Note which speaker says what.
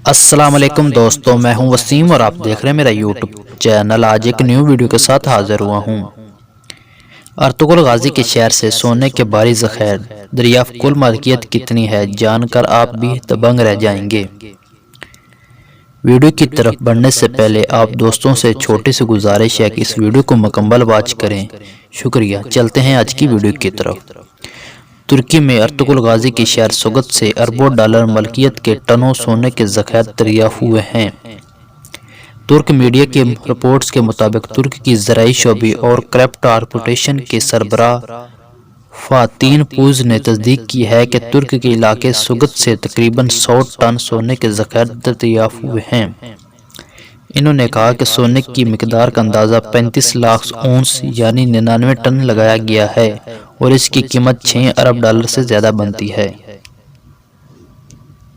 Speaker 1: السلام علیکم دوستو، میں ہوں وسیم اور آپ دیکھ رہے ہیں میرا یوٹیوب چینل۔ آج ایک نیو ویڈیو کے ساتھ حاضر ہوا ہوں۔ ارطغرل غازی کے شہر سے سونے کے بھاری ذخائر دریافت، کل ملکیت کتنی ہے جان کر آپ بھی دبنگ رہ جائیں گے۔ ویڈیو کی طرف بڑھنے سے پہلے آپ دوستوں سے چھوٹی سی گزارش ہے کہ اس ویڈیو کو مکمل واچ کریں، شکریہ۔ چلتے ہیں آج کی ویڈیو کی طرف۔ ترکی میں ارطغرل غازی کی شہر سوگت سے اربوں ڈالر ملکیت کے ٹنوں سونے کے ذخائر دریافت ہوئے ہیں۔ ترک میڈیا کے رپورٹس کے مطابق ترک کی زرعی شعبے اور کریپٹو کارپوریشن کے سربراہ فاتین پوز نے تصدیق کی ہے کہ ترک کے علاقے سوگت سے تقریباً 100 ٹن سونے کے ذخائر دریافت ہوئے ہیں۔ انہوں نے کہا کہ سونے کی مقدار کا اندازہ 35 لاکھ اونس یعنی 99 ٹن لگایا گیا ہے اور اس کی قیمت 6 ارب ڈالر سے زیادہ بنتی ہے۔